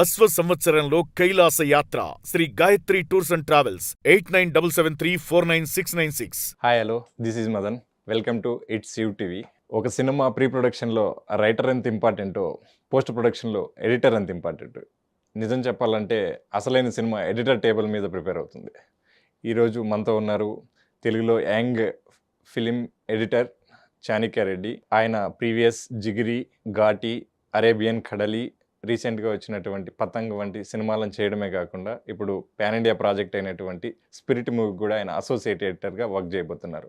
అశ్వ సంవత్సరంలో కైలాస యాత్ర Shri Gayatri tours and travels 8977349696. Hi hello, this is Madan. Welcome to it's U TV. ఒక సినిమా ప్రీ ప్రొడక్షన్లో రైటర్ ఎంత ఇంపార్టెంటో, పోస్ట్ ప్రొడక్షన్లో ఎడిటర్ ఎంత ఇంపార్టెంట్. నిజం చెప్పాలంటే అసలైన సినిమా ఎడిటర్ టేబుల్ మీద ప్రిపేర్ అవుతుంది. ఈరోజు మనతో ఉన్నారు తెలుగులో young film editor Chanakya Reddy. ఆయన ప్రీవియస్ జిగిరి, ఘాటి, అరేబియన్ కడలి, రీసెంట్గా వచ్చినటువంటి పతంగ్ వంటి సినిమాలను చేయడమే కాకుండా ఇప్పుడు పాన్ ఇండియా ప్రాజెక్ట్ అయినటువంటి స్పిరిట్ మూవీ కూడా ఆయన అసోసియేట్ ఎడిటర్గా వర్క్ చేయబోతున్నారు.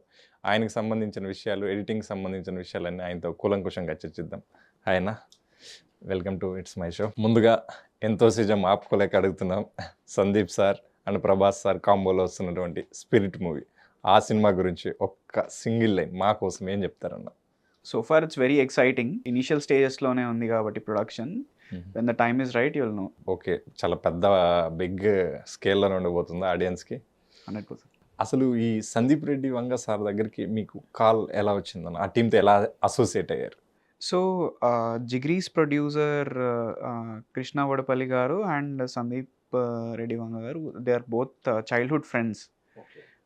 ఆయనకు సంబంధించిన విషయాలు, ఎడిటింగ్ సంబంధించిన విషయాలన్నీ ఆయనతో కూలంకుషంగా చర్చిద్దాం. ఆయన welcome to it's my show. ముందుగా ఎంతో సిజం ఆపుకోలేక అడుగుతున్నాం, Sandeep sir and Prabhas sir కాంబోలో వస్తున్నటువంటి స్పిరిట్ మూవీ, ఆ సినిమా గురించి ఒక్క సింగిల్ లైన్ మా కోసం ఏం చెప్తారన్న? So far it's very exciting. Initial స్టేజెస్లోనే ఉంది కాబట్టి production, when the time is right you'll know. Okay, చాలా పెద్ద బిగ్ స్కేల్లో ఉండబోతుంది ఆడియన్స్కి. 100%. అసలు ఈ సందీప్ రెడ్డి వంగ సార్ దగ్గరికి మీకు కాల్ ఎలా వచ్చిందన్న? ఆ టీంతో ఎలా అసోసియేట్ అయ్యారు? సో జిగ్రీస్ ప్రొడ్యూసర్ కృష్ణ వడపల్లి గారు అండ్ సందీప్ రెడ్డి వంగ గారు, they are both childhood friends.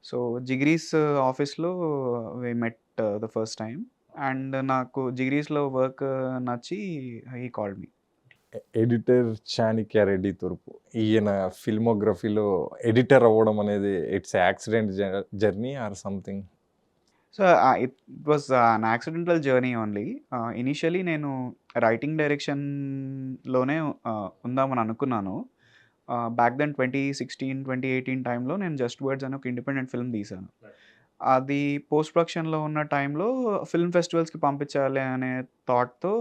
So Jigris ఆఫీస్లో we met the first time and నాకు జిగ్రీస్లో వర్క్ నచ్చి he called me. Editor Chanakya Reddy Toorpu, ఈయన ఫిల్మోగ్రఫీలో ఎడిటర్ అవ్వడం అనేది it's accident journey or something? So it was an accidental journey only. Initially నేను writing డైరెక్షన్లోనే ఉందామని అనుకున్నాను. బ్యాక్ దెన్ 2016-2018 టైంలో నేను జస్ట్ వర్డ్స్ అని ఒక ఇండిపెండెంట్ ఫిల్మ్ తీశాను. అది పోస్ట్ ప్రొడక్షన్లో ఉన్న టైంలో ఫిల్మ్ ఫెస్టివల్స్కి పంపించాలి అనే థాట్తో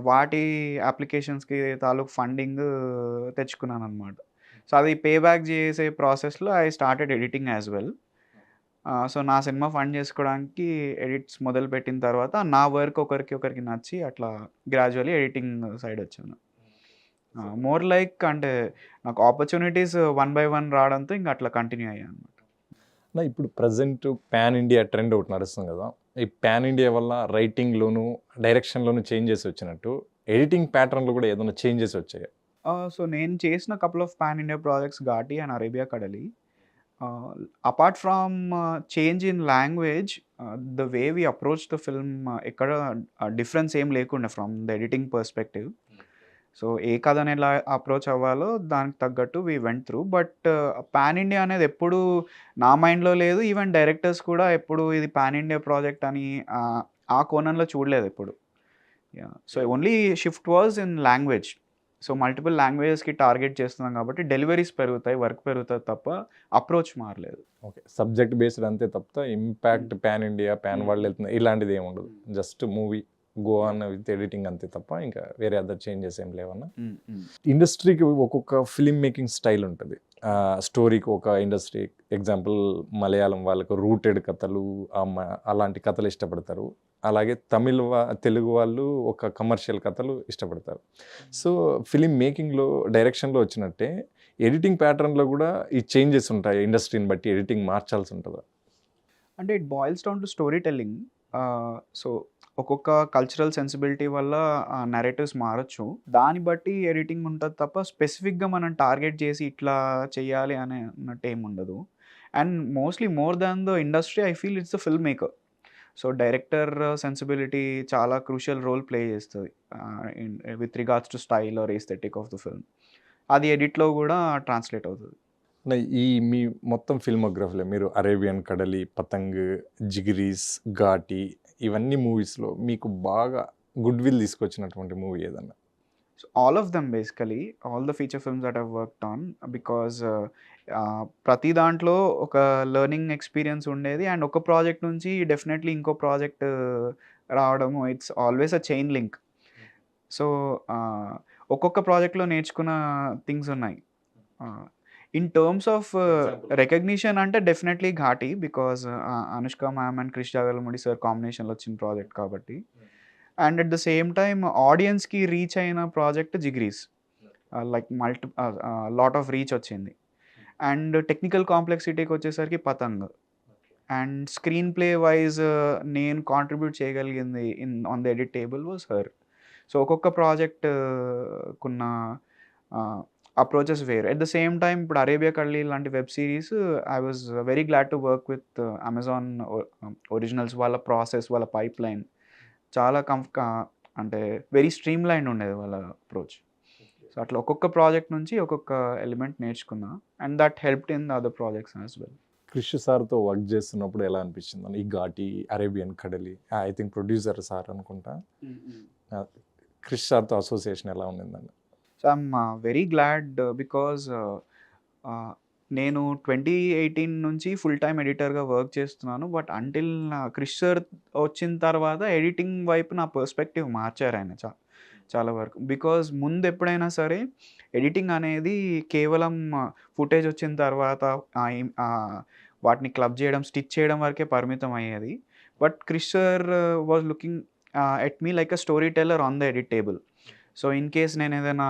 వాటి అప్లికేషన్స్కి తాలూకు ఫండింగ్ తెచ్చుకున్నాను అనమాట. సో అది పే బ్యాక్ చేసే ప్రాసెస్లో I started editing as well. So నా సినిమా ఫండ్ చేసుకోవడానికి ఎడిట్స్ మొదలుపెట్టిన తర్వాత నా వర్క్ ఒకరికి నచ్చి అట్లా గ్రాడ్యువల్లీ ఎడిటింగ్ సైడ్ వచ్చాను. మోర్ లైక్ అంటే నాకు ఆపర్చునిటీస్ 1 by 1 రావడంతో ఇంకా అట్లా కంటిన్యూ అయ్యాను అనమాట. ఇప్పుడు ప్రజెంట్ పాన్ ఇండియా ట్రెండ్ ఒకటి నడుస్తుంది కదా, ఈ పాన్ ఇండియా వల్ల రైటింగ్లోను డైరెక్షన్లోను చేంజెస్ వచ్చినట్టు ఎడిటింగ్ ప్యాటర్న్లో కూడా ఏదైనా చేంజెస్ వచ్చాయి? సో నేను చేసిన couple of pan India projects Ghaati and Arabia Kadali. Apart from change in language, the way we approach the film ఎక్కడ డిఫరెన్స్ ఏం లేకుండా from the editing perspective. So ఏ కథని ఎలా అప్రోచ్ అవ్వాలో దానికి తగ్గట్టు we went through. But pan India అనేది ఎప్పుడు నా మైండ్లో లేదు. ఈవెన్ డైరెక్టర్స్ కూడా ఎప్పుడు ఇది పాన్ ఇండియా ప్రాజెక్ట్ అని ఆ కోణంలో చూడలేదు ఎప్పుడు. So only shift was in language. So multiple లాంగ్వేజెస్కి టార్గెట్ చేస్తున్నాం కాబట్టి డెలివరీస్ పెరుగుతాయి, వర్క్ పెరుగుతుంది తప్ప అప్రోచ్ మారలేదు. ఓకే, సబ్జెక్ట్ బేస్డ్ అంతే తప్ప impact pan India, pan world వెళ్తుంది ఇలాంటిది ఏమి ఉండదు. Just movie go on with editing అంతే తప్ప ఇంకా వేరే అదర్ చేంజెస్ ఏం లేవన్నా? ఇండస్ట్రీకి ఒక్కొక్క ఫిలిం మేకింగ్ స్టైల్ ఉంటుంది. స్టోరీకి ఒక ఇండస్ట్రీ, ఎగ్జాంపుల్ మలయాళం వాళ్ళకు రూటెడ్ కథలు, అలాంటి కథలు ఇష్టపడతారు. అలాగే తెలుగు వాళ్ళు ఒక కమర్షియల్ కథలు ఇష్టపడతారు. సో ఫిలిం మేకింగ్లో, డైరెక్షన్లో వచ్చినట్టే ఎడిటింగ్ ప్యాటర్న్లో కూడా ఈ చేంజెస్ ఉంటాయి. ఇండస్ట్రీని బట్టి ఎడిటింగ్ మార్చాల్సి ఉంటుందా? అంటే it boils down to story telling. So ఒక్కొక్క కల్చరల్ సెన్సిబిలిటీ వల్ల నెరేటివ్స్ మారచ్చు. దాన్ని బట్టి ఎడిటింగ్ ఉంటుంది తప్ప స్పెసిఫిక్గా మనం టార్గెట్ చేసి ఇట్లా చేయాలి అన్నట్టు ఏమి ఉండదు. And mostly more than the industry I feel it's the film maker. So director sensibility చాలా క్రూషియల్ రోల్ ప్లే చేస్తుంది with regards to style or aesthetic of the film. అది ఎడిట్లో కూడా ట్రాన్స్లేట్ అవుతుంది. ఈ మీ మొత్తం ఫిల్మోగ్రఫీలో మీరు అరేబియన్ కడలి, పతంగ్, జిగిరీస్, ఘాటి ఇవన్నీ మూవీస్లో మీకు బాగా గుడ్ విల్ తీసుకొచ్చినటువంటి మూవీ ఏదన్నా? So all of them basically, all the feature films that I've worked on, because ప్రతి దాంట్లో ఒక లెర్నింగ్ ఎక్స్పీరియన్స్ ఉండేది అండ్ ఒక ప్రాజెక్ట్ నుంచి డెఫినెట్లీ ఇంకో ప్రాజెక్ట్ రావడము, it's always a chain link. So ఒక్కొక్క ప్రాజెక్ట్లో నేర్చుకున్న థింగ్స్ ఉన్నాయి. ఇన్ టర్మ్స్ ఆఫ్ రికగ్నిషన్ అంటే definitely Ghaati, because Anushka ma'am and Krish Jagarlamudi sir కాంబినేషన్లో వచ్చిన ప్రాజెక్ట్ కాబట్టి. And at the same time ఆడియన్స్కి రీచ్ అయిన project జిగ్రీస్, like lot of reach వచ్చింది. అండ్ టెక్నికల్ కాంప్లెక్సిటీకి వచ్చేసరికి పతంగ్. అండ్ స్క్రీన్ ప్లే వైజ్ నేను కాంట్రిబ్యూట్ చేయగలిగింది on the edit table was her. So ఒక్కొక్క ప్రాజెక్ట్ కున్న అప్రోచెస్ వేరు. ఎట్ ద సేమ్ టైమ్ ఇప్పుడు 'అరేబియా కల్లి' లాంటి web series I was very glad to work with Amazon originals. వాళ్ళ process, వాళ్ళ pipeline చాలా అంటే వెరీ స్ట్రీమ్ లైన్డ్ ఉండేది వాళ్ళ అప్రోచ్. సో, అట్లా ఒక్కొక్క ప్రాజెక్ట్ నుంచి ఒక్కొక్క ఎలిమెంట్ నేర్చుకున్నా. And that helped in the other projects as well. Krish సార్తో వర్క్ చేస్తున్నప్పుడు ఎలా అనిపించింది? ఈ Ghaati, Arabian Kadali, I think producer sir అనుకుంటా. క్రిష్ సార్తో అసోసియేషన్ ఎలా ఉండిందండి? So, I'm very glad because నేను 2018 నుంచి ఫుల్ టైమ్ ఎడిటర్‌గా వర్క్ చేస్తున్నాను. బట్ అంటిల్ క్రిష్ సార్ వచ్చిన తర్వాత ఎడిటింగ్ వైపు నా పర్స్పెక్టివ్ మార్చారాయన చాలా వరకు. బికాజ్ ముందెప్పుడైనా సరే ఎడిటింగ్ అనేది కేవలం ఫుటేజ్ వచ్చిన తర్వాత వాటిని క్లబ్ చేయడం, స్టిచ్ చేయడం వరకే పరిమితం అయ్యేది. But Krish sir was looking at me like a story teller on the edit table. So, in case నేను ఏదైనా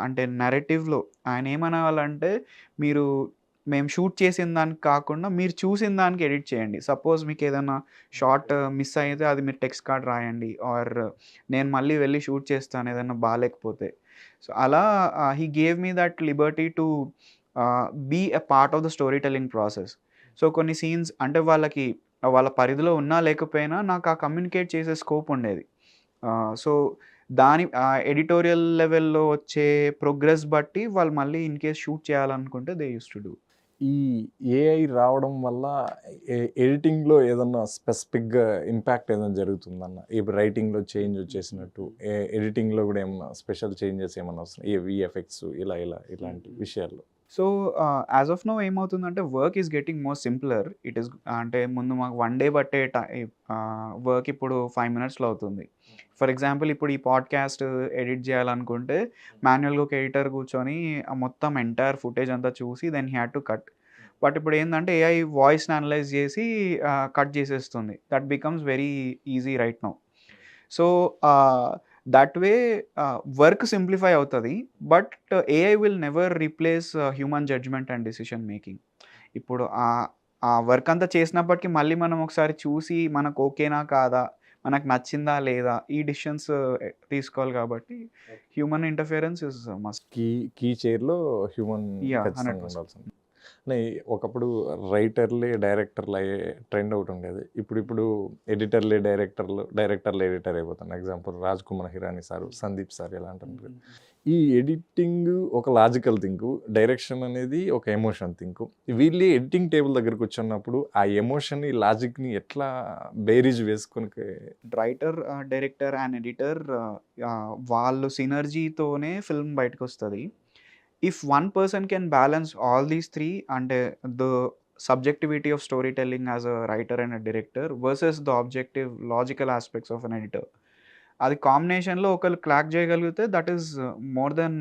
అంటే నరేటివ్‌లో ఆయన ఏమనేవాళ్ళంటే, మీరు మేము షూట్ చేసిన దానికి కాకుండా మీరు చూసిన దానికి ఎడిట్ చేయండి. సపోజ్ మీకు ఏదైనా షాట్ మిస్ అయితే అది మీరు టెక్స్ట్ కార్డ్ రాయండి. ఆర్ నేను మళ్ళీ వెళ్ళి షూట్ చేస్తాను ఏదైనా బాలేకపోతే. సో, అలా he gave me that liberty to be a part of the story telling process. So, కొన్ని సీన్స్ అంటే వాళ్ళ పరిధిలో ఉన్నా లేకపోయినా నాకు ఆ కమ్యూనికేట్ చేసే స్కోప్ ఉండేది. సో, దాని ఎడిటోరియల్ లెవెల్‌లో వచ్చే ప్రోగ్రెస్ బట్టి వాళ్ళు మళ్ళీ ఇన్ కేస్ షూట్ చేయాలనుకుంటే దే యూజ్డ్ టు డూ. ఈ ఏఐ రావడం వల్ల ఎడిటింగ్‌లో ఏదన్నా స్పెసిఫిక్‌గా ఇంపాక్ట్ ఏదైనా జరుగుతుందన్న? ఇప్పుడు రైటింగ్‌లో చేంజ్ వచ్చేసినట్టు ఎడిటింగ్‌లో కూడా ఏమన్నా స్పెషల్ చేంజెస్ ఏమన్నా వస్తున్నాయి? ఈ వీఎఫ్ఎక్స్ ఇలాంటి విషయాల్లో. సో, యాజ్ ఆఫ్ నౌ ఏమవుతుందంటే work is getting more simpler. It is అంటే ముందు మాకు 1 డే పట్టే వర్క్ ఇప్పుడు 5 మినిట్స్‌లో అవుతుంది. ఫర్ ఎగ్జాంపుల్ ఇప్పుడు ఈ పాడ్‌కాస్ట్ ఎడిట్ చేయాలనుకుంటే మాన్యువల్‌గా ఒక ఎడిటర్ కూర్చొని మొత్తం ఎంటైర్ ఫుటేజ్ అంతా చూసి then he had to cut. But ఇప్పుడు ఏందంటే ఏఐ వాయిస్‌ని అనలైజ్ చేసి కట్ చేసేస్తుంది. That becomes very easy right now. So, that way work simplify అవుతది. But AI will never replace human judgement and decision making. ఇప్పుడు ఆ వర్క్ అంతా చేసినప్పటికి మళ్ళీ మనం ఒకసారి చూసి మనకు ఓకేనా కాదా? మనకు నచ్చిందా లేదా? ఈ డెసిషన్స్ తీసుకోవాలి కాబట్టి human interference is must. Key చైర్‌లో హ్యూమన్ యాహ్! ఖచ్చితంగా 100%. ఉండాల్సింది. అంటే ఒకప్పుడు రైటర్‌లే డైరెక్టర్‌లు అయ్యే ట్రెండ్ ఒకటి ఉండేది. ఇప్పుడు ఎడిటర్‌లే డైరెక్టర్‌లే ఎడిటర్ అయిపోతున్నారు. Example 'Raj Kumar Hirani' sir, 'Sandeep' sir ఇలా అంటుంటారు. ఈ ఎడిటింగ్ ఒక లాజికల్ థింకు, డైరెక్షన్ అనేది ఒక ఎమోషన్ థింకు. వీళ్ళు ఎడిటింగ్ టేబుల్ దగ్గర కూర్చున్నప్పుడు ఆ ఎమోషన్‌ని, లాజిక్‌ని ఎట్లా బేరీజ్ వేసుకొని రైటర్, డైరెక్టర్ అండ్ ఎడిటర్ వాళ్ళు సినర్జీతోనే ఫిల్మ్ బయటకొస్తది. If one person can balance all these 3 అంటే the subjectivity of storytelling as a writer and a director versus the objective logical aspects of an editor. అది కాంబినేషన్‌లో ఒకళ్ళు crack చేయగలిగితే that is more than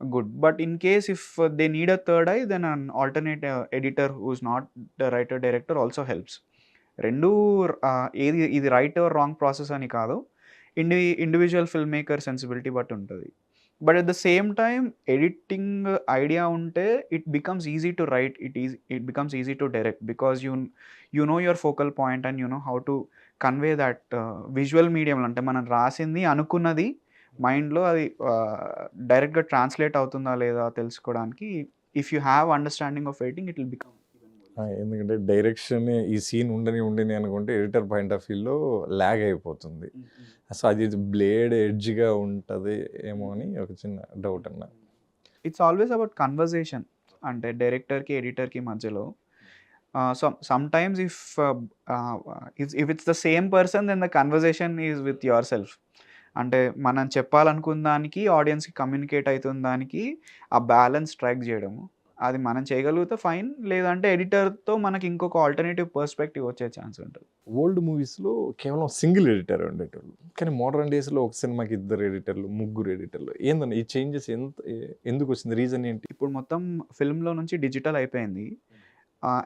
good. But in case if they need a third eye then an alternate editor who is not the writer, director also helps. రెండూ ఇది right are wrong process అని కాదు. Individual film maker sensibility బట్టి ఉంటది. But at the same time editing idea ఉంటే it becomes easy to write. It becomes easy to direct because you know your focal point and you know how to convey that visual మీడియంలో. అంటే మనం రాసింది, అనుకున్నది మైండ్‌లో అది డైరెక్ట్‌గా translate అవుతుందా లేదా తెలుసుకోవడానికి if you have understanding of editing it will become. ఎందుకంటే డైరెక్షన్ ఈ సీన్ ఉండని అనుకుంటే ఎడిటర్ పాయింట్ ఆఫ్ వ్యూలో ల్యాగ్ అయిపోతుంది. సో అది బ్లేడ్ ఎడ్జ్‌గా ఉంటది ఏమో అని ఒక చిన్న డౌట్ అన్న. It's always about conversation. అంటే డైరెక్టర్‌కి, ఎడిటర్‌కి మధ్యలో sometimes if it's the same person then the conversation is with yourself. అంటే మనం చెప్పాలనుకున్న దానికి, ఆడియన్స్‌కి కమ్యూనికేట్ అయితున్న దానికి ఆ బ్యాలెన్స్ స్ట్రైక్ చేయడము. అది మనం చేయగలిగితే ఫైన్. లేదంటే ఎడిటర్‌తో మనకి ఇంకొక ఆల్టర్‌నేటివ్ పర్స్పెక్టివ్ వచ్చే ఛాన్స్ ఉంటది. ఓల్డ్ మూవీస్‌లో కేవలం సింగిల్ ఎడిటర్ ఉండేటోళ్ళు. కానీ మోడర్న్ డేస్‌లో ఒక సినిమాకి 2 ఎడిటర్లు, 3 ఎడిటర్లు. ఏందన్న ఈ చేంజెస్ ఎందుకు వచ్చింది? రీజన్ ఏంటి? ఇప్పుడు మొత్తం ఫిల్మ్‌లో నుంచి డిజిటల్ అయిపోయింది.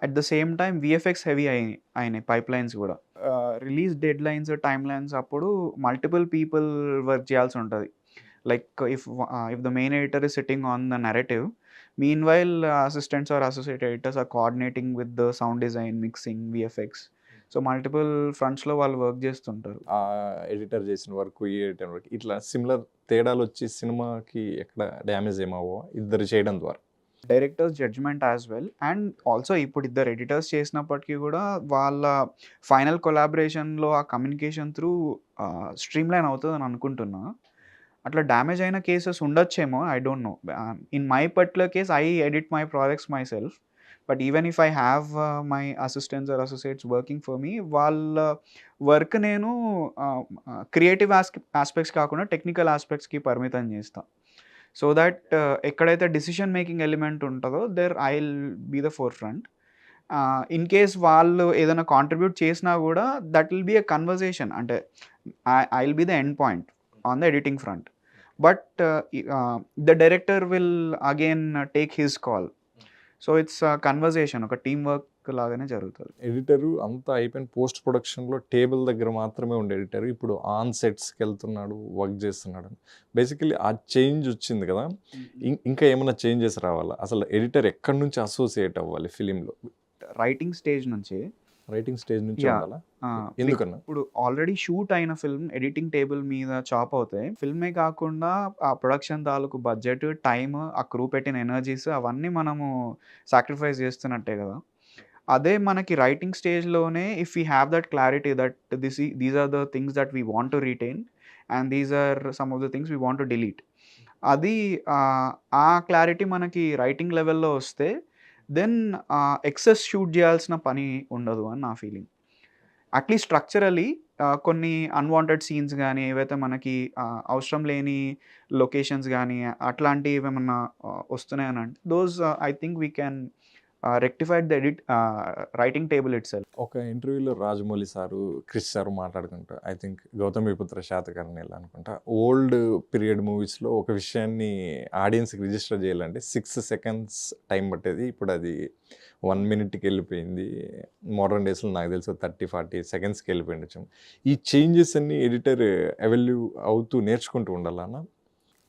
At the same time VFX heavy అయినాయి పైప్‌లైన్స్ గూడా. రిలీజ్ డెడ్‌లైన్స్, టైమ్‌లైన్స్ అప్పుడు మల్టిపుల్ పీపుల్ వర్క్ చేయాల్సి ఉంటది. Like if the main editor is sitting on the narrative, meanwhile assistants or associate editors are coordinating with the sound design, mixing, VFX. So multiple ఫ్రంట్స్లో వాళ్ళు work చేస్తుంటారు. ఆ editor చేసిన work, ఈ editor work ఇట్లా similar తేడాలు వచ్చి సినిమాకి ఎక్కడ డ్యామేజ్ ఏమవో ఇద్దరు చేయడం ద్వారా. Directors judgement as well, and also ఇప్పుడు ఇద్దరు ఎడిటర్స్ చేసినప్పటికీ కూడా వాళ్ళ ఫైనల్ కొలాబరేషన్లో ఆ కమ్యూనికేషన్ త్రూ స్ట్రీమ్ లైన్ అవుతుంది అని అనుకుంటున్నా. అట్లా డ్యామేజ్ అయిన కేసెస్ ఉండొచ్చేమో, I don't know. In my particular case I edit my projects myself, but even if I have my assistants or associates working for me, వాళ్ళ work నేను creative aspects కాకుండా technical ఆస్పెక్ట్స్కి పరిమితం చేస్తాను. So that ఎక్కడైతే decision making element ఉంటుందో there I will be the forefront. In case వాళ్ళు ఏదైనా కాంట్రిబ్యూట్ చేసినా కూడా that will be a conversation, అంటే I will be the end point on the editing front, but the director will again take his call. So it's conversation, ఒక team work లాగానే జరుగుతుంది. Editor అంతా అయిపోయిన పోస్ట్ ప్రొడక్షన్లో table దగ్గర మాత్రమే ఉండే ఎడిటర్ ఇప్పుడు ఆన్ సెట్స్కి వెళ్తున్నాడు, వర్క్ చేస్తున్నాడు. బేసికలీ ఆ చేంజ్ వచ్చింది కదా, ఇంకా ఏమైనా చేంజెస్ రావాలా? అసలు ఎడిటర్ ఎక్కడి నుంచి అసోసియేట్ అవ్వాలి ఫిలింలో? రైటింగ్ స్టేజ్ నుంచి ఉండాలా? ఎందుకన్నా? ఇప్పుడు ఆల్రెడీ షూట్ అయిన ఫిల్మ్ ఎడిటింగ్ టేబుల్ మీద చాప్ అవుతాయి. ఫిల్మే కాకుండా ఆ ప్రొడక్షన్ తాలూకు బడ్జెట్, టైమ్, ఆ క్రూ పెట్టిన ఎనర్జీస్ అవన్నీ మనము సాక్రిఫైస్ చేస్తున్నట్టే కదా. అదే మనకి రైటింగ్ స్టేజ్లోనే if we have that clarity that these are the things that we want to retain and these are some of the things we want to delete, అది ఆ క్లారిటీ మనకి రైటింగ్ లెవెల్లో వస్తే దెన్ ఎక్సెస్ షూట్ చేయాల్సిన పని ఉండదు అని నా ఫీలింగ్. అట్లీస్ట్ స్ట్రక్చరలీ కొన్ని అన్వాంటెడ్ సీన్స్ కానీ, ఏవైతే మనకి అవసరం లేని లొకేషన్స్ కానీ అట్లాంటివి ఏమన్నా వస్తున్నాయని అంటే those I think we can rectified the writing table it self. ఒక ఇంటర్వ్యూలో రాజమౌళి సారు, క్రిష్ సారు మాట్లాడుకుంటా, ఐ థింక్ గౌతమిపుత్ర శాతకర్ణి అనుకుంటా, ఓల్డ్ పీరియడ్ మూవీస్లో ఒక విషయాన్ని ఆడియన్స్కి రిజిస్టర్ చేయాలంటే 6 seconds టైం పట్టేది, ఇప్పుడు అది 1 minute వెళ్ళిపోయింది. మోడర్న్ డేస్లో నాకు తెలిసి 30-40 seconds వెళ్ళిపోయిండొచ్చు. ఈ చేంజెస్ అన్ని ఎడిటర్ ఎవల్యూ అవుతూ నేర్చుకుంటూ ఉండాలన్నా?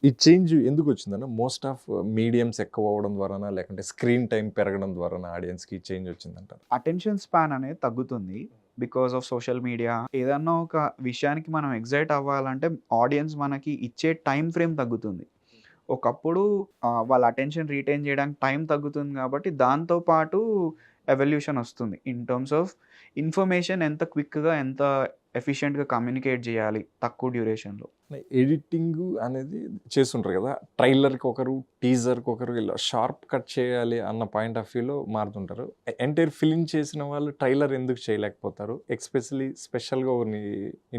ఈ చేంజ్ ఎందుకు వచ్చిందన్న? మోస్ట్ ఆఫ్ మీడియమ్స్ ఎక్కువ అవ్వడం ద్వారానా, లేకుంటే స్క్రీన్ టైం పెరగడం ద్వారానా ఆడియన్స్కి ఈ చేంజ్ వచ్చిందంటారు? అటెన్షన్ స్పాన్ అనేది తగ్గుతుంది బికాస్ ఆఫ్ సోషల్ మీడియా. ఏదన్నా ఒక విషయానికి మనం ఎగ్జైట్ అవ్వాలంటే ఆడియన్స్ మనకి ఇచ్చే టైం ఫ్రేమ్ తగ్గుతుంది. ఒకప్పుడు వాళ్ళ అటెన్షన్ రీటైన్ చేయడానికి టైం తగ్గుతుంది కాబట్టి దాంతోపాటు ఎవల్యూషన్ వస్తుంది ఇన్ టర్మ్స్ ఆఫ్ ఇన్ఫర్మేషన్ ఎంత క్విక్గా, ఎంత ఎఫిషియెంట్గా కమ్యూనికేట్ చేయాలి తక్కువ డ్యూరేషన్లో. ఎడిటింగ్ అనేది చేస్తుంటారు కదా, ట్రైలర్కి ఒకరు, టీజర్కి ఒకరు, ఇలా షార్ప్ కట్ చేయాలి అన్న పాయింట్ ఆఫ్ వ్యూలో మారుతుంటారు. ఎంటైర్ ఫిలిం చేసిన వాళ్ళు ట్రైలర్ ఎందుకు చేయలేకపోతారు? స్పెషల్గా ఒకరిని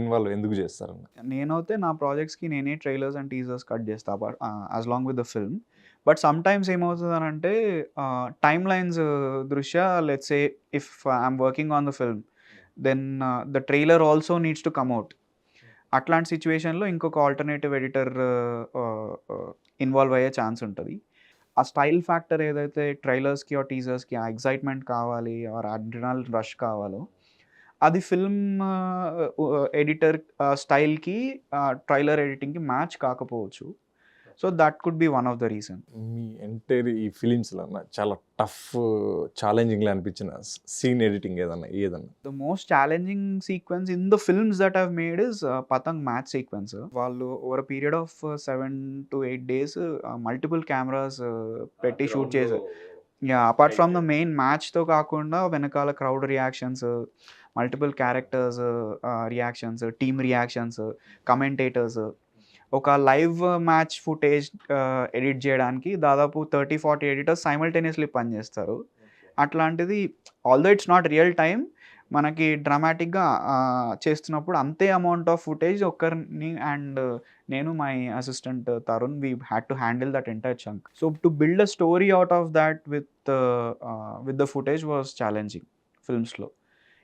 ఇన్వాల్వ్ ఎందుకు చేస్తారన్న? నేనైతే నా ప్రాజెక్ట్స్కి నేనే ట్రైలర్స్ అండ్ టీజర్స్ కట్ చేస్తా as long with the film. But sometimes ఏమవుతుంది అని అంటే టైమ్ లైన్స్ దృష్ట్యా, let's say if I'm working on the film then the trailer also needs to come out. అట్లాంటి సిచ్యువేషన్లో ఇంకొక ఆల్టర్నేటివ్ ఎడిటర్ ఇన్వాల్వ్ అయ్యే chance ఉంటుంది. ఆ స్టైల్ ఫ్యాక్టర్ ఏదైతే ట్రైలర్స్కి ఆ టీజర్స్కి ఆ ఎగ్జైట్మెంట్ కావాలి, ఆర్ అడ్రినల్ రష్ కావాలో, అది ఫిల్మ్ ఎడిటర్ స్టైల్కి, ట్రైలర్ ఎడిటింగ్కి మ్యాచ్ కాకపోవచ్చు. So that could be one of the reason. Me entire ఈ ఫిలిమ్స్లో చాలా టఫ్, ఛాలెంజింగ్గా అనిపించిన సీన్ ఎడిటింగ్ ఏదన్నా? The most challenging sequence in the films that I've made is Patang match sequence. వాళ్ళు over a period of 7 to 8 days multiple cameras పెట్టి shoot చేశారు. Apart from the main మ్యాచ్తో కాకుండా వెనకాల crowd reactions, multiple characters reactions, team reactions, commentators, ఒక live match footage edit చేయడానికి దాదాపు 30-40 editors simultaneously పనిచేస్తారు. అట్లాంటిది although it's not real time, మనకి డ్రామాటిక్గా చేస్తున్నప్పుడు అంతే అమౌంట్ ఆఫ్ ఫుటేజ్ ఒక్కరిని అండ్ నేను my assistant Tarun we had to handle that entire chunk. So to build a story out of that with the footage was challenging ఫిల్మ్స్లో.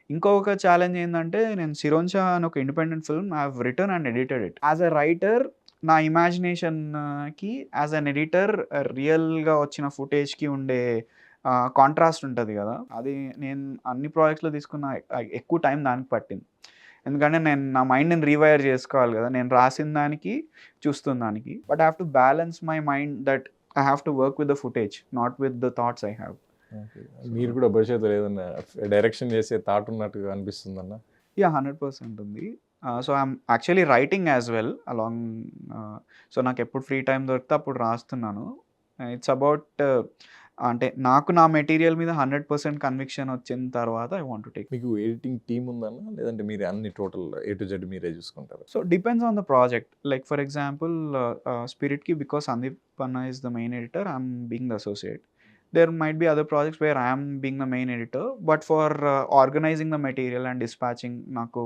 ఇంకొక challenge ఏంటంటే, నేను సిరోంచా అని ఒక independent film I have return and edited it. As a writer నా ఇమాజినేషన్కి as an editor రియల్గా వచ్చిన ఫుటేజ్కి ఉండే contrast ఉంటుంది కదా, అది నేను అన్ని ప్రాజెక్ట్స్లో తీసుకున్న ఎక్కువ టైం దానికి పట్టింది. ఎందుకంటే నేను నా మైండ్ నేను రీవైర్ చేసుకోవాలి కదా, నేను రాసిన దానికి చూస్తున్న దానికి. But I have to balance my mind that I have to work with the footage, not with the thoughts I have. మీరు కూడా భవిష్యత్తులో ఏదన్నా డైరెక్షన్ చేసే థాట్ ఉన్నట్టుగా అనిపిస్తుందన్న? యాహ్! 100% ఉంది. So, I'm actually writing as well along so, నాకెప్పుడు free time దొరికితే అప్పుడు రాస్తున్నాను. ఇట్స్ అబౌట్ అంటే నాకు నా మెటీరియల్ మీద 100% కన్విక్షన్ వచ్చిన తర్వాత ఐ వాంట్ టు టేక్. మీకు ఎడిటింగ్ టీమ్ ఉందన్న? లేదంటే మీరు అన్ని టోటల్ ఏ టు జెడ్ మీరే చూసుకుంటారా? So, depends on the project. Like for example 'స్పిరిట్‌కి' because Sandeep Panna is the main editor, I'm being the associate. There might be other projects where I am being the main editor, but for organizing the material and dispatching నాకు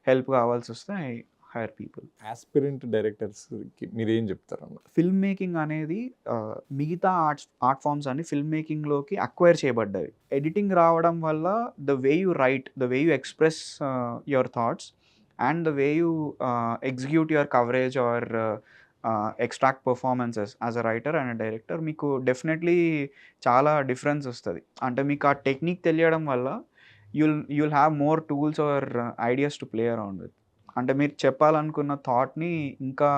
help కావాల్సొస్తే I hire people. Aspirant డైరెక్టర్స్‌కి మీరేం చెప్తారన్న? Filmmaking అనేది మిగతా art forms అన్ని film మేకింగ్‌లోకి acquire చేయబడ్డవి. ఎడిటింగ్ రావడం వల్ల the way you write, the way you express your thoughts and the way you execute your coverage or extract performances as a writer and director మీకు definitely చాలా difference వస్తుంది. అంటే మీకు ఆ టెక్నిక్ తెలియడం వల్ల you'll have more tools or ideas to play around with. అంటే మీరు చెప్పాలనుకున్న థాట్ని ఇంకా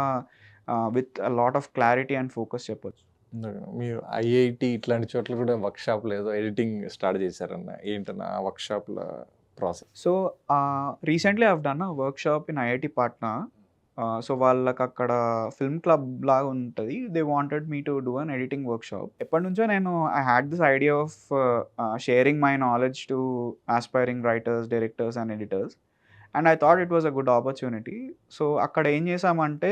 with lot of clarity and focus చెప్పొచ్చు. మీరు ఐఐటి ఇట్లాంటి చోట్ల కూడా వర్క్షాప్‌లో ఏదో ఎడిటింగ్ స్టార్ట్ చేశారన్న. ఏంటన్న ఆ వర్క్షాప్‌ల process? So recently I have done a workshop in IIT Patna. So వాళ్ళకి అక్కడ ఫిల్మ్ క్లబ్ లాగా ఉంటుంది. They wanted me to do an editing workshop. ఎప్పటి నుంచో నేను I had this idea of sharing my knowledge to aspiring writers, directors and editors. And I thought it was a good opportunity. So అక్కడ ఏం చేసామంటే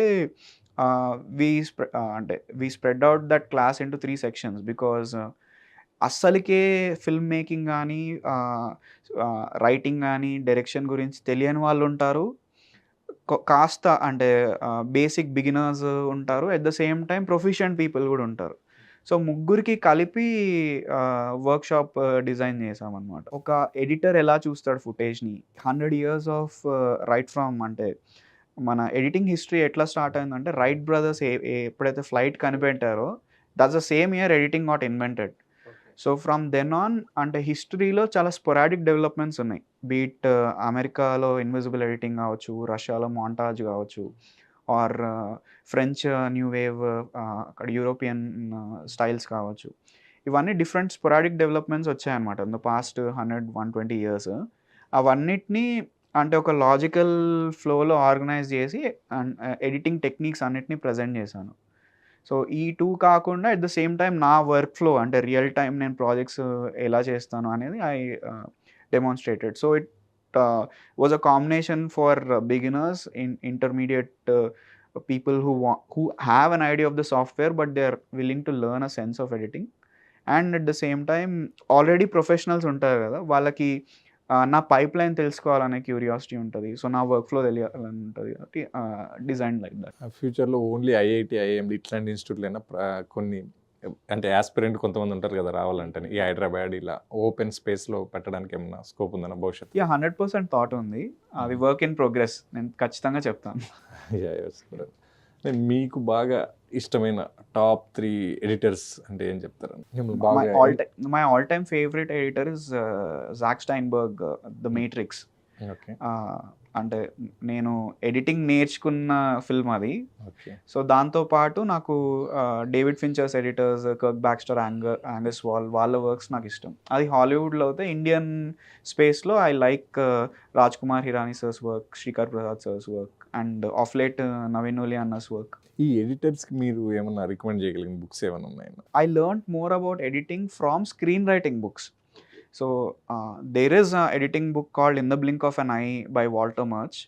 we spread out that class into 3 sections because అస్సలకే film making కానీ writing కానీ direction గురించి తెలియని వాళ్ళు ఉంటారు. కాస్త అంటే బేసిక్ బిగినర్స్ ఉంటారు. At the same time proficient people కూడా ఉంటారు. సో ముగ్గురికి కలిపి వర్క్షాప్ డిజైన్ చేసామన్నమాట. ఒక ఎడిటర్ ఎలా చూస్తాడు ఫుటేజ్ని, 100 years ఆఫ్ రైట్ ఫ్రమ్ అంటే మన ఎడిటింగ్ హిస్టరీ ఎట్లా స్టార్ట్ అయిందంటే రైట్ బ్రదర్స్ ఎప్పుడైతే ఫ్లైట్ కనిపెట్టారో that's the same year editing got invented. So from then on అంటే హిస్టరీలో చాలా స్పొరాడిక్ డెవలప్మెంట్స్ ఉన్నాయి. బీట్ అమెరికాలో ఇన్విజిబుల్ ఎడిటింగ్ కావచ్చు, రష్యాలో మాంటాజ్ కావచ్చు, ఆర్ ఫ్రెంచ్ న్యూ వేవ్, అక్కడ యూరోపియన్ స్టైల్స్ కావచ్చు. ఇవన్నీ డిఫరెంట్ స్పొరాడిక్ డెవలప్మెంట్స్ వచ్చాయన్నమాట ఇన్ ద పాస్ట్ 100-120 years. అవన్నిటినీ అంటే ఒక లాజికల్ ఫ్లోలో ఆర్గనైజ్ చేసి ఎడిటింగ్ టెక్నిక్స్ అన్నిటిని ప్రజెంట్ చేశాను. సో ఈ 2 కాకుండా ఎట్ ద సేమ్ టైం నా వర్క్ ఫ్లో అంటే రియల్ టైం నేను ప్రాజెక్ట్స్ ఎలా చేస్తాను అనేది I demonstrated. So it was a combination for beginners, intermediate people who have an idea of the software but they are willing to learn a sense of editing, and at the same time already professionals ఉంటారు కదా, వాళ్ళకి నా pipe line తెలుసుకోవాలనే curiosity ఉంటుంది. So నా work flow తెలియాలని ఉంటుంది కాబట్టి డిజైన్ లైక్ దట్. ఫ్యూచర్లో ఓన్లీ ఐఐటి, ఐఐఎండి ఇట్లాంటి ఇన్స్టిట్యూట్లైనా కొన్ని అంటే యాస్పిరెంట్ కొంతమంది ఉంటారు కదా రావాలంటే ఈ హైదరాబాద్ ఇలా ఓపెన్ స్పేస్లో పెట్టడానికి ఏమన్నా స్కోప్ ఉందన్న భవిష్యత్తు? 100% థాట్ ఉంది. అది వర్క్ ఇన్ ప్రోగ్రెస్, నేను ఖచ్చితంగా చెప్తాను. మీకు బాగా ఇష్టమైన టాప్ 3 ఎడిటర్స్ అంటే ఏం చెప్తారు? My all time favourite editor is Zach Staenberg, the Matrix. అంటే నేను ఎడిటింగ్ నేర్చుకున్న ఫిల్మ్ అది. సో దాంతోపాటు నాకు David Fincher's editors, Kirk Baxter, Angus Wall, వాళ్ళ వర్క్స్ నాకు ఇష్టం. అది హాలీవుడ్లో అయితే ఇండియన్ స్పేస్లో I like Raj Kumar Hirani sir's work, Srikar Prasad sir's work, and of late Naveen Nooli అన్నస్ వర్క్. ఈ ఎడిటర్స్కి మీరు ఏమన్నా రికమెండ్ చేయగలిగిన బుక్స్ ఏమైనా ఉన్నాయన్నా? I learned more about editing from screenwriting books. So there is an editing book called In the Blink of an Eye by Walter Murch.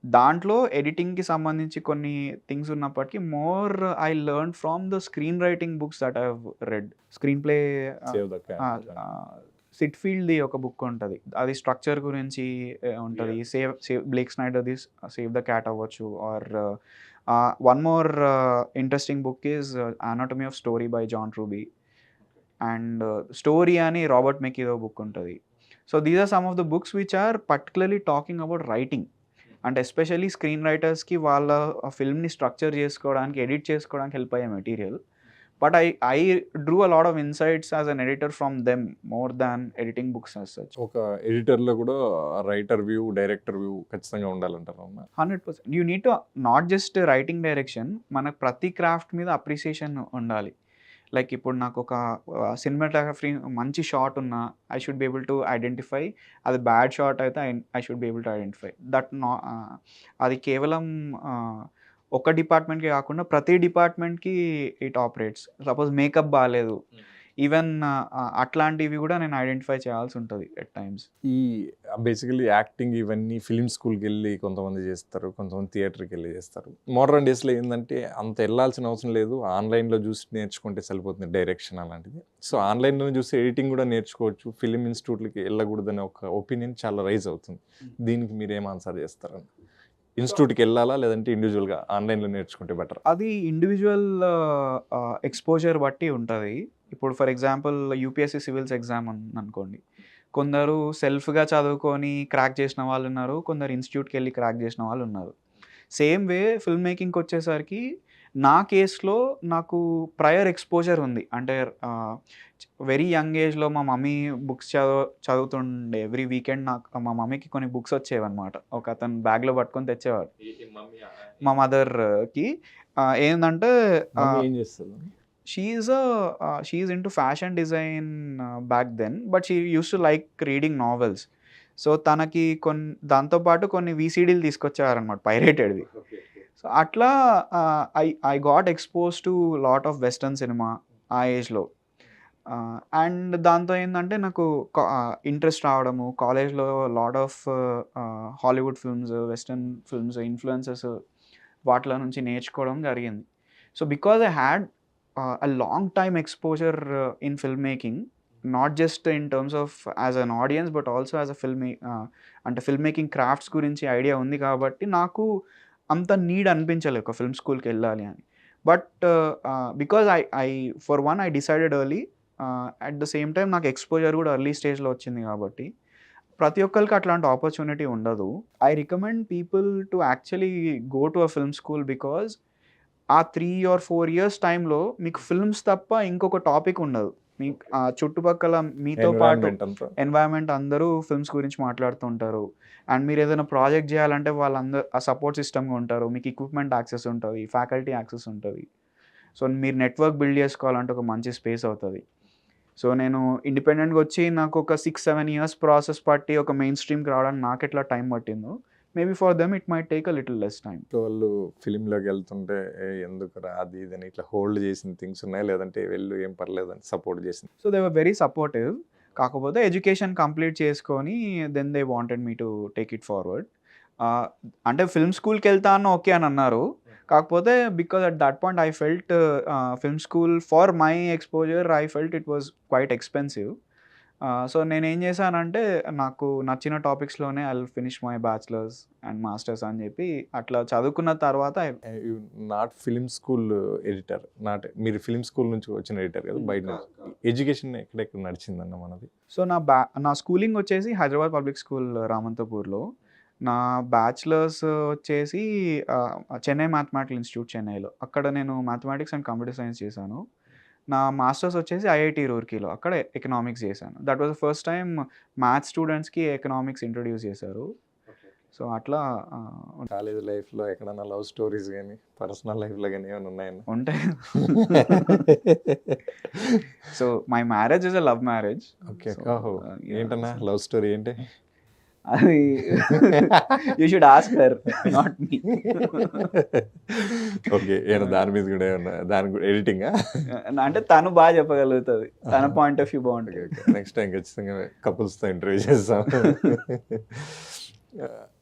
దాంట్లో ఎడిటింగ్కి సంబంధించి కొన్ని థింగ్స్ ఉన్నప్పటికీ more I learn from the screenwriting books that I have read. Screenplay సిట్ఫీల్డ్ది ఒక book ఉంటుంది, అది structure గురించి ఉంటుంది. సేవ్ బ్లేక్ స్నైడర్ది సేవ్ ద క్యాట్ అవ్వచ్చు. Or one more interesting book is Anatomy of Story by John Truby. And Story అని Robert మెకీదో బుక్ ఉంటుంది. So these are some of the books which are particularly talking about writing, and especially screen రైటర్స్కి వాళ్ళ ఫిల్మ్ని structure చేసుకోవడానికి, edit చేసుకోవడానికి help అయ్యే material. But I Drew a lot of insights as an editor from them more than editing books as such. ఒక ఎడిటర్లో కూడా writer view, director view ఖచ్చితంగా ఉండాలంటారు. 100%. You need to not just writing direction, మనకు ప్రతి craft మీద appreciation ఉండాలి. Like ఇప్పుడు నాకు ఒక సినిమాటోగ్రఫీ మంచి షాట్ ఉన్నా I should be able to identify. అది బ్యాడ్ షాట్ అయితే I should be able to identify that. అది కేవలం ఒక డిపార్ట్మెంట్కి కాకుండా ప్రతి డిపార్ట్మెంట్కి ఇట్ ఆపరేట్స్. సపోజ్ మేకప్ బాగాలేదు, ఈవెన్ అట్లాంటివి కూడా నేను ఐడెంటిఫై చేయాల్సి ఉంటుంది ఎట్ టైమ్స్. ఈ బేసికలీ యాక్టింగ్ ఇవన్నీ ఫిలిం స్కూల్కి వెళ్ళి కొంతమంది చేస్తారు, కొంతమంది థియేటర్కి వెళ్ళి చేస్తారు. మోడర్న్ డేస్లో ఏంటంటే అంత వెళ్ళాల్సిన అవసరం లేదు, ఆన్లైన్లో చూసి నేర్చుకుంటే సరిపోతుంది డైరెక్షన్ అలాంటిది. సో ఆన్లైన్లో చూసి ఎడిటింగ్ కూడా నేర్చుకోవచ్చు, ఫిలిం ఇన్స్టిట్యూట్లకి వెళ్ళకూడదనే ఒక ఒపీనియన్ చాలా రైజ్ అవుతుంది. దీనికి మీరు ఏం ఆన్సర్ చేస్తారని? ఇన్స్టిట్యూట్కి వెళ్ళాలా లేదంటే ఇండివిజువల్గా ఆన్లైన్లో నేర్చుకుంటే బెటర్? అది ఇండివిజువల్ ఎక్స్పోజర్ బట్టి ఉంటుంది. ఇప్పుడు for example UPSC civils exam అనుకోండి, కొందరు సెల్ఫ్గా చదువుకొని క్రాక్ చేసిన వాళ్ళు ఉన్నారు, కొందరు ఇన్స్టిట్యూట్కి వెళ్ళి క్రాక్ చేసిన వాళ్ళు ఉన్నారు. సేమ్ వే ఫిల్మ్ మేకింగ్కి వచ్చేసరికి నా కేసులో నాకు ప్రయర్ ఎక్స్పోజర్ ఉంది. అంటే వెరీ యంగ్ ఏజ్లో మా మమ్మీ బుక్స్ చదువుతుండే. ఎవ్రీ వీకెండ్ నాకు మా మమ్మీకి కొన్ని బుక్స్ వచ్చేవన్నమాట. ఒక అతను బ్యాగ్లో పట్టుకొని తెచ్చేవాడు మా మదర్కి. ఏంటంటే ఏం చేస్తారు? she is into fashion design back then, but she used to like reading novels. So తనకి దాంతో పాటు కొన్ని వీసీడీలు తీసుకొచ్చేవారనమాట, పైరేటెడ్వి. సో అట్లా I got expose to lot of western cinema ఆ ఏజ్లో. అండ్ దాంతో ఏంటంటే నాకు ఇంట్రెస్ట్ రావడము, కాలేజ్లో lot of Hollywood films, western films influences వాటిలో నుంచి నేర్చుకోవడం జరిగింది. So because I had a long time exposure in filmmaking, not just in terms of as an audience but also as a అంటే filmmaking crafts గురించి idea ఉంది కాబట్టి నాకు అంత నీడ్ అనిపించలేదు ఒక ఫిల్మ్ స్కూల్కి వెళ్ళాలి అని. But because I for one I decided early, at the same time నాకు ఎక్స్పోజర్ కూడా ఎర్లీ స్టేజ్లో వచ్చింది కాబట్టి ప్రతి ఒక్కరికి అట్లాంటి ఆపర్చునిటీ ఉండదు. I recommend people to actually go to a film school because ఆ 3 or 4 years టైంలో మీకు ఫిల్మ్స్ తప్ప ఇంకొక టాపిక్ ఉండదు. మీకు చుట్టుపక్కల మీతో పాటు ఎన్వైరన్మెంట్ అందరూ ఫిల్మ్స్ గురించి మాట్లాడుతుంటారు. అండ్ మీరు ఏదైనా ప్రాజెక్ట్ చేయాలంటే వాళ్ళందరూ ఆ సపోర్ట్ సిస్టమ్గా ఉంటారు. మీకు ఎక్విప్మెంట్ యాక్సెస్ ఉంటుంది, ఫ్యాకల్టీ యాక్సెస్ ఉంటుంది. సో మీరు నెట్వర్క్ బిల్డ్ చేసుకోవాలంటే ఒక మంచి స్పేస్ అవుతుంది. సో నేను ఇండిపెండెంట్గా వచ్చి నాకు ఒక 6-7 years ప్రాసెస్ పట్టి ఒక మెయిన్ స్ట్రీమ్కి రావడానికి నాకు ఎట్లా టైం పట్టిందో, maybe for them it might take a little less time. So వాళ్ళు ఫిలింలోకి వెళ్తుంటే ఎందుకు రా అది ఇదని ఇట్లా హోల్డ్ చేసిన థింగ్స్ ఉన్నాయి, లేదంటే వెళ్ళు ఏం పర్లేదని సపోర్ట్ చేసింది? So they were very supportive. కాకపోతే ఎడ్యుకేషన్ కంప్లీట్ చేసుకొని then they wanted me to take it forward. అంటే ఫిల్మ్ స్కూల్కి వెళ్తాను ఓకే అని అన్నారు. కాకపోతే because at that point I felt film school for my exposure I felt it was quite expensive. So నేనేం చేశానంటే నాకు నచ్చిన టాపిక్స్లోనే I will finish my bachelors and masters అని చెప్పి అట్లా చదువుకున్న తర్వాత నాట్ ఫిలిం స్కూల్ ఎడిటర్, మీరు ఫిలిం స్కూల్ నుంచి వచ్చిన ఎడిటర్ కదా, బయట ఎడ్యుకేషన్ ఎక్కడెక్కడ నడిచిందన్న మనది? సో నా స్కూలింగ్ వచ్చేసి హైదరాబాద్ పబ్లిక్ స్కూల్ రామంతపూర్లో. నా బ్యాచిలర్స్ వచ్చేసి చెన్నై మ్యాథమెటికల్ ఇన్స్టిట్యూట్ చెన్నైలో. అక్కడ నేను మ్యాథమెటిక్స్ అండ్ కంప్యూటర్ సైన్స్ చేశాను. నా మాస్టర్స్ వచ్చేసి ఐఐటి రూర్కీలో, అక్కడ ఎకనామిక్స్ చేశాను. That was the first time maths స్టూడెంట్స్కి ఎకనామిక్స్ ఇంట్రొడ్యూస్ చేశారు. సో అట్లా కాలేజ్ లైఫ్లో ఎక్కడన్నా లవ్ స్టోరీస్ కానీ పర్సనల్ లైఫ్లో కానీ ఏమైనా ఉన్నాయని? ఉంటాయి. So my marriage is a love marriage. Okay, ఏంటన్నా లవ్ స్టోరీ ఏంటి? అది you should ask her, not me. Okay, ఏమన్నా దాని మీద కూడా ఏమన్నా దాని కూడా ఎడిటింగ్ అంటే తను బాగా చెప్పగలుగుతుంది, తన పాయింట్ ఆఫ్ వ్యూ బాగుంటుంది. నెక్స్ట్ టైం ఖచ్చితంగా కపుల్స్తో ఇంటర్వ్యూ చేస్తాం.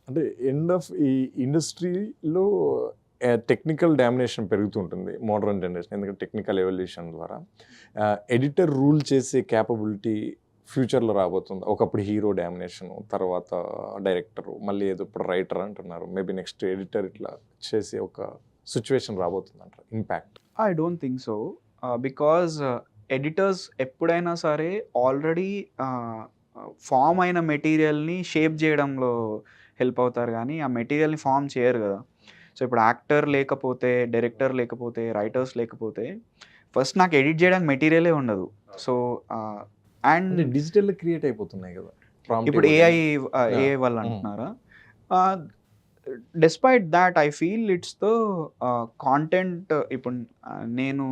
అంటే ఎండ్ ఆఫ్ ఈ ఇండస్ట్రీలో టెక్నికల్ డామినేషన్ పెరుగుతుంటుంది మోడర్న్ జనరేషన్, ఎందుకంటే టెక్నికల్ ఎవల్యూషన్ ద్వారా ఎడిటర్ రూల్ చేసే క్యాపబిలిటీ ఫ్యూచర్లో రాబోతుంది. ఒకప్పుడు హీరో డామినేషను, తర్వాత డైరెక్టరు, మళ్ళీ ఏదో ఇప్పుడు రైటర్ అంటున్నారు, మేబీ నెక్స్ట్ ఎడిటర్, ఇట్లా చేసే ఒక సిచ్యువేషన్ రాబోతుంది అంటారు. Impact I don't think so. Because editors ఎప్పుడైనా సరే ఆల్రెడీ ఫామ్ అయిన మెటీరియల్ని షేప్ చేయడంలో హెల్ప్ అవుతారు, కానీ ఆ మెటీరియల్ని ఫామ్ చేయరు కదా. సో ఇప్పుడు యాక్టర్ లేకపోతే, డైరెక్టర్ లేకపోతే, రైటర్స్ లేకపోతే ఫస్ట్ నాకు ఎడిట్ చేయడానికి మెటీరియలే ఉండదు. సో అండ్ డిజిటల్ క్రియేట్ అయిపోతున్నాయి కదా ఇప్పుడు ఏఐ వల్ల అంటున్నారా? Despite that I feel it's the content. ఇప్పుడు నేను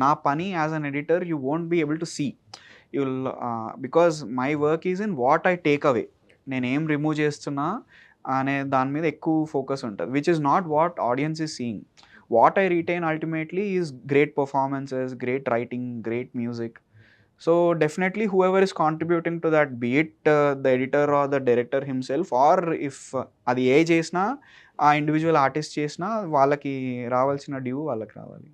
నా పని as an editor you won't be able to see you will, because my work is in what I take away. నేను ఏం రిమూవ్ చేస్తున్నా అనే దాని మీద ఎక్కువ ఫోకస్ ఉంటుంది, which is not what audience is seeing. What I retain ultimately is great performances, great writing, great music. So definitely whoever is contributing to that, be it the editor or the director himself, or if అది ఏ చేసినా ఆ individual artist చేసినా వాళ్ళకి రావాల్సిన due వాళ్ళకి రావాలి.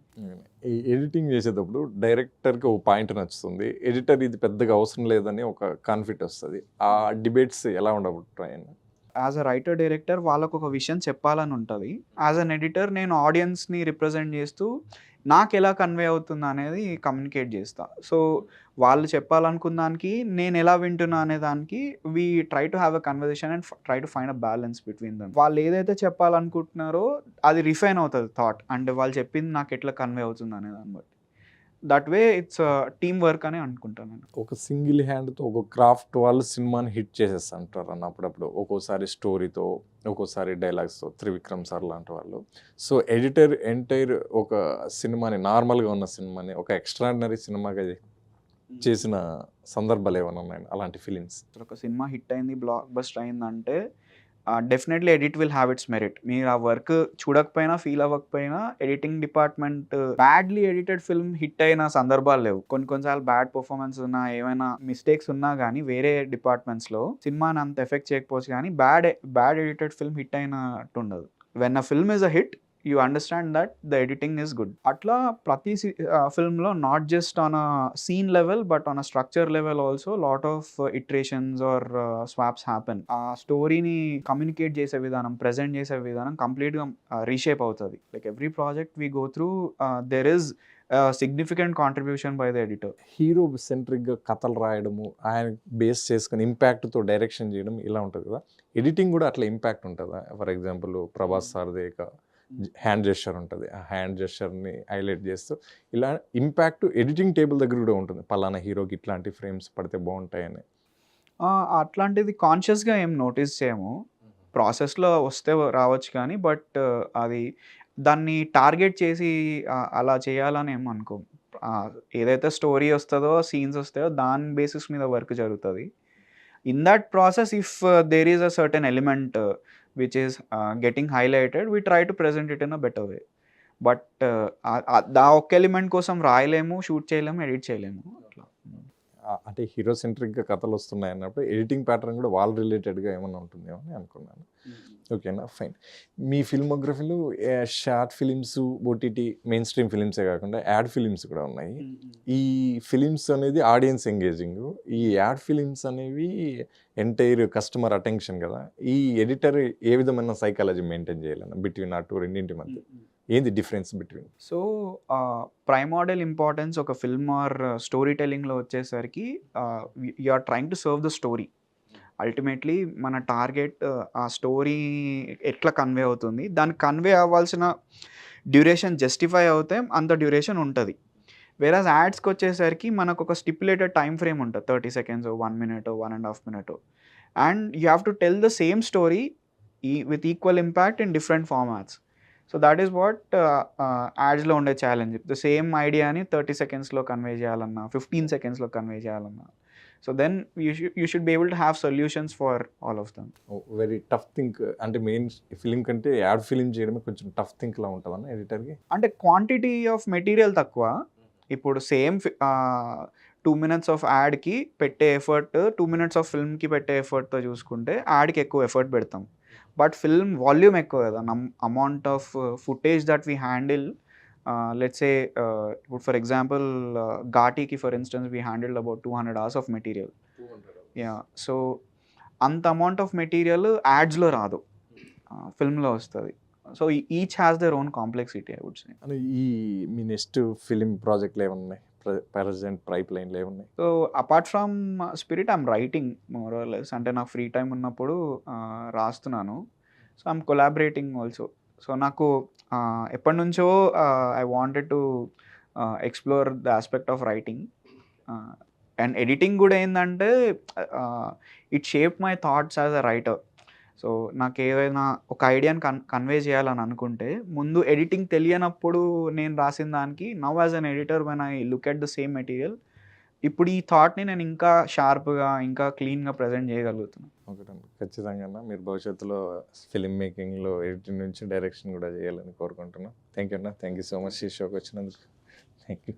ఈ editing చేసేటప్పుడు డైరెక్టర్కి ఒక పాయింట్ నచ్చుతుంది, ఎడిటర్ ఇది పెద్దగా అవసరం లేదని ఒక కాన్ఫిడెంట్ వస్తుంది. ఆ డిబేట్స్ ఎలా ఉండబోతున్నాయి? యాజ్ అ రైటర్ డైరెక్టర్ వాళ్ళకు ఒక విషయం చెప్పాలని ఉంటుంది. యాజ్ అన్ ఎడిటర్ నేను ఆడియన్స్ని రిప్రజెంట్ చేస్తూ నాకు ఎలా కన్వే అవుతుంది అనేది కమ్యూనికేట్ చేస్తా. సో వాళ్ళు చెప్పాలనుకున్న దానికి నేను ఎలా వింటున్నా అనే దానికి we try to have a conversation and try to find a balance between dum. వాళ్ళు ఏదైతే చెప్పాలనుకుంటున్నారో అది రిఫైన్ అవుతుంది థాట్, అండ్ వాళ్ళు చెప్పింది నాకు ఎట్లా కన్వే అవుతుంది అనే దాన్ని బట్టి. That way it's team work అని అనుకుంటాను. ఒక సింగిల్ హ్యాండ్తో ఒక క్రాఫ్ట్ వాళ్ళు సినిమాని హిట్ చేసేస్తుంటారు అన్న అప్పుడప్పుడు, ఒక్కోసారి స్టోరీతో, ఒక్కోసారి డైలాగ్స్తో, త్రివిక్రమ్ సార్ లాంటి వాళ్ళు. సో ఎడిటర్ ఎంటైర్ ఒక సినిమాని, నార్మల్గా ఉన్న సినిమాని ఒక ఎక్స్ట్రాడినరీ సినిమాగా చేసిన సందర్భాలు ఏమైనా ఉన్నాయి అలాంటి ఫీలింగ్స్? ఒక సినిమా హిట్ అయింది, బ్లాక్ బస్టర్ అయిందంటే definitely edit will have it's merit. మీరు ఆ వర్క్ చూడకపోయినా, ఫీల్ అవ్వకపోయినా, editing department badly edited film hit అయిన సందర్భాలు లేవు. కొన్నిసార్లు బ్యాడ్ పర్ఫార్మెన్స్ ఉన్నా, ఏమైనా మిస్టేక్స్ ఉన్నా కానీ వేరే డిపార్ట్మెంట్స్లో సినిమాని అంత ఎఫెక్ట్ చేయకపోవచ్చు, కానీ బ్యాడ్ ఎడిటెడ్ ఫిల్మ్ హిట్ అయినట్టు ఉండదు. When a film is a hit you understand that the editing is good. Atla prati film lo not just on a scene level but on a structure level also lot of iterations or swaps happen. Story ni communicate chese vidhanam, present chese vidhanam complete ga reshape avutadi. Like every project we go through there is significant contribution by the editor. Hero సెంట్రిక్గా కథలు రాయడము, ఆయన base చేసుకుని ఇంపాక్ట్తో direction చేయడం ఇలా ఉంటుంది కదా, editing కూడా అట్లా ఇంపాక్ట్ ఉంటుందా? ఫర్ ఎగ్జాంపుల్ ప్రభాస్ సార్దే హ్యాండ్ జెస్చర్ ఉంటుంది, ఆ హ్యాండ్ జెస్చర్ని హైలైట్ చేస్తూ ఇలా ఇంపాక్ట్ ఎడిటింగ్ టేబుల్ దగ్గర కూడా ఉంటుంది, పలానా హీరోకి ఇట్లాంటి ఫ్రేమ్స్ పడితే బాగుంటాయని. అట్లాంటిది కాన్షియస్గా ఏం నోటీస్ చేయము, ప్రాసెస్లో వస్తే రావచ్చు కానీ, బట్ అది దాన్ని టార్గెట్ చేసి అలా చేయాలని ఏం అనుకో. ఏదైతే స్టోరీ వస్తుందో, సీన్స్ వస్తాయో దాని బేసిస్ మీద వర్క్ జరుగుతుంది. In that process if there is a certain element which is getting highlighted, we try to present it in a better way. But ఆ ఒక్క ఎలిమెంట్ కోసం రాయలేము, షూట్ చేయలేము, ఎడిట్ చేయలేము. అట్లా అంటే హీరో సెంట్రిక్గా కథలు వస్తున్నాయి అన్నప్పుడు ఎడిటింగ్ ప్యాటర్న్ కూడా వాళ్ళ రిలేటెడ్గా ఏమైనా ఉంటుందేమో అని అనుకున్నాను. ఓకేనా, ఫైన్. మీ ఫిల్మోగ్రఫీలో short films, OTT, main stream ఫిలిమ్సే కాకుండా యాడ్ ఫిలిమ్స్ కూడా ఉన్నాయి. ఈ ఫిలిమ్స్ అనేది ఆడియన్స్ ఎంగేజింగ్, ఈ యాడ్ ఫిలిమ్స్ అనేవి ఎంటైర్ కస్టమర్ అటెన్షన్ కదా. ఈ ఎడిటర్ ఏ విధమైన సైకాలజీ మెయింటైన్ చేయాలన్న బిట్వీన్ ఆ టూ రెండింటి మధ్య ఏంది difference between? So primordial importance ఒక ఫిల్మ్ ఆర్ స్టోరీ టెల్లింగ్లో వచ్చేసరికి you are trying to serve the story. Ultimately మన టార్గెట్ ఆ స్టోరీ ఎట్లా కన్వే అవుతుంది, దానికి కన్వే అవ్వాల్సిన డ్యూరేషన్ జస్టిఫై అవుతే అంత డ్యూరేషన్ ఉంటుంది. వేరాజ్ యాడ్స్కి వచ్చేసరికి మనకు ఒక స్టిపులేటెడ్ టైం ఫ్రేమ్ ఉంటుంది, 30 seconds, 1 minute, 1.5 minutes, and you have to tell the same story with equal impact in different formats. So that is what యాడ్స్లో ఉండే ఛాలెంజ్. ద సేమ్ ఐడియాని 30 secondsలో కన్వే చేయాలన్నా, 15 secondsలో కన్వే చేయాలన్నా. So then you should be able to have solutions for all of them. Very tough think, అంటే main film కంటే ad film చేయడమే కొంచెం టఫ్ థింక్లా ఉంటుందన్న ఎడిటర్కి. అంటే క్వాంటిటీ ఆఫ్ మెటీరియల్ తక్కువ. ఇప్పుడు సేమ్ 2 minutes ఆఫ్ యాడ్కి పెట్టే ఎఫర్ట్ 2 minutes ఆఫ్ ఫిల్మ్కి పెట్టే ఎఫర్ట్తో చూసుకుంటే యాడ్కి ఎక్కువ ఎఫర్ట్ పెడతాం. బట్ ఫిల్మ్ వాల్యూమ్ ఎక్కువ కదా, amount of footage that we handle. Let's say ఇప్పుడు ఫర్ ఎగ్జాంపుల్ ఘాటీకి for instance we handled about 200 hours of material. Yeah, so అంత అమౌంట్ ఆఫ్ మెటీరియల్ యాడ్స్లో రాదు, ఫిల్మ్లో వస్తుంది. So each has their own complexity, I would say. అంటే ఈ మీ next film ప్రాజెక్ట్లు ఏమున్నాయి, ప్రెజెంట్ పైప్ లైన్లు ఏమున్నాయి? So apart from spirit I'm writing more or less. అంటే నాకు ఫ్రీ టైం ఉన్నప్పుడు రాస్తున్నాను. So I'm collaborating also. So నాకు ఎప్పటి నుంచో I wanted to explore the aspect of writing. And editing కూడా ఏంటంటే it shape my thoughts as a writer. So నాకేదైనా ఒక ఐడియాని కన్వే చేయాలని అనుకుంటే, ముందు ఎడిటింగ్ తెలియనప్పుడు నేను రాసిన దానికి now as an editor when I look at the same material, ఇప్పుడు ఈ థాట్‌ని నేను ఇంకా షార్ప్‌గా, ఇంకా క్లీన్‌గా ప్రెజెంట్ చేయగలుగుతున్నాను. ఒకటండి ఖచ్చితంగా మీరు భవిష్యత్తులో ఫిల్మ్ మేకింగ్లో ఎడిటింగ్ నుంచి డైరెక్షన్ కూడా చేయాలని కోరుకుంటున్నాను. థ్యాంక్ యూ అన్న, థ్యాంక్ యూ సో మచ్ ఈ షోకి వచ్చినందుకు. Thank you.